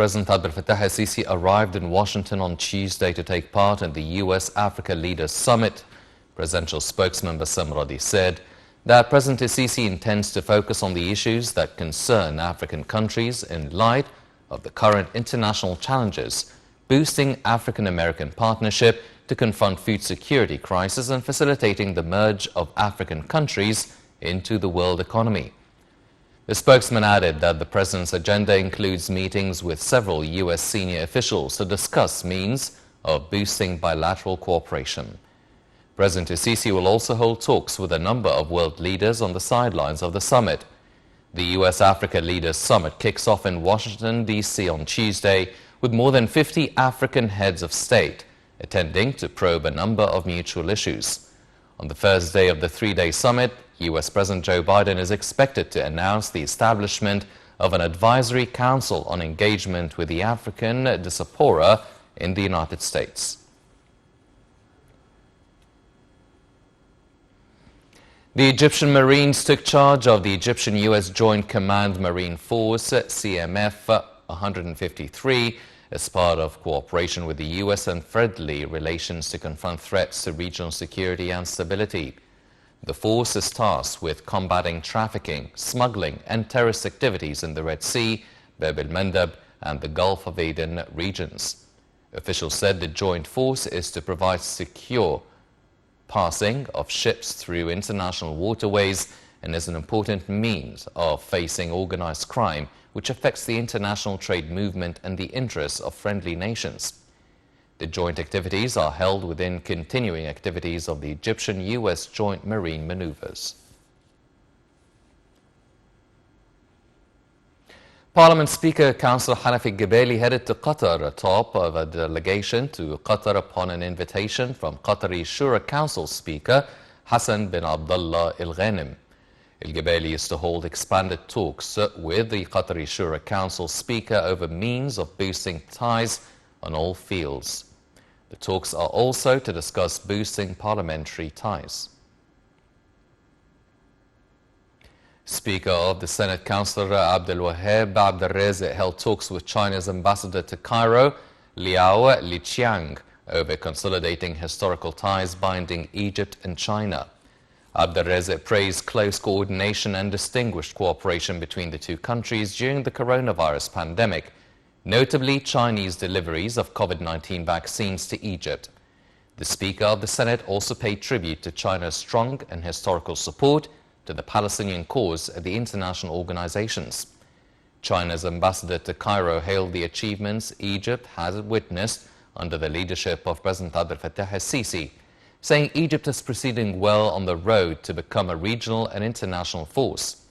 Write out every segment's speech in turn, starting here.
President Abdel Fattah al-Sisi arrived in Washington on Tuesday to take part in the U.S.-Africa Leaders Summit. Presidential spokesman Bassem Radi said that President al-Sisi intends to focus on the issues that concern African countries in light of the current international challenges, boosting African-American partnership to confront food security crisis and facilitating the merge of African countries into the world economy. The spokesman added that the president's agenda includes meetings with several U.S. senior officials to discuss means of boosting bilateral cooperation. President al-Sisi will also hold talks with a number of world leaders on the sidelines of the summit. The U.S.-Africa Leaders Summit kicks off in Washington, D.C. on Tuesday, with more than 50 African heads of state attending to probe a number of mutual issues. On the first day of the three-day summit, U.S. President Joe Biden is expected to announce the establishment of an advisory council on engagement with the African diaspora in the United States. The Egyptian Marines took charge of the Egyptian-U.S. Joint Command Marine Force, CMF 153, as part of cooperation with the U.S. and friendly relations to confront threats to regional security and stability. The force is tasked with combating trafficking, smuggling and terrorist activities in the Red Sea, Bab el-Mandeb and the Gulf of Aden regions. Officials said the joint force is to provide secure passing of ships through international waterways and is an important means of facing organized crime, which affects the international trade movement and the interests of friendly nations. The joint activities are held within continuing activities of the Egyptian-U.S. Joint Marine Maneuvers. Parliament Speaker Councillor Hanafi Gebeli headed to Qatar atop of a delegation to Qatar upon an invitation from Qatari Shura Council Speaker Hassan bin Abdullah Al Ghanim. Al Gebeli is to hold expanded talks with the Qatari Shura Council Speaker over means of boosting ties on all fields. The talks are also to discuss boosting parliamentary ties. Speaker of the Senate Councillor Abdel Wahab Abdel Rezik held talks with China's ambassador to Cairo, Liao Liqiang, over consolidating historical ties binding Egypt and China. Abdel Rezik praised close coordination and distinguished cooperation between the two countries during the coronavirus pandemic, notably Chinese deliveries of COVID-19 vaccines to Egypt. The Speaker of the Senate also paid tribute to China's strong and historical support to the Palestinian cause at the international organizations. China's ambassador to Cairo hailed the achievements Egypt has witnessed under the leadership of President Abdel Fattah al-Sisi, saying Egypt is proceeding well on the road to become a regional and international force.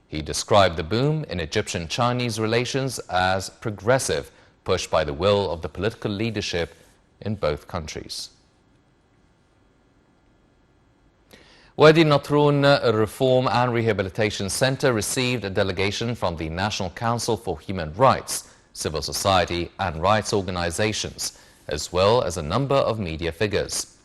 He described the boom in Egyptian-Chinese relations as progressive, pushed by the will of the political leadership in both countries. Wadi Natrun Reform and Rehabilitation Center received a delegation from the National Council for Human Rights, civil society and rights organizations, as well as a number of media figures.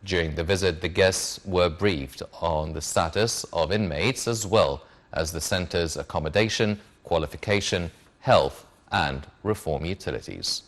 During the visit, the guests were briefed on the status of inmates as well as the center's accommodation, qualification, health and reform utilities.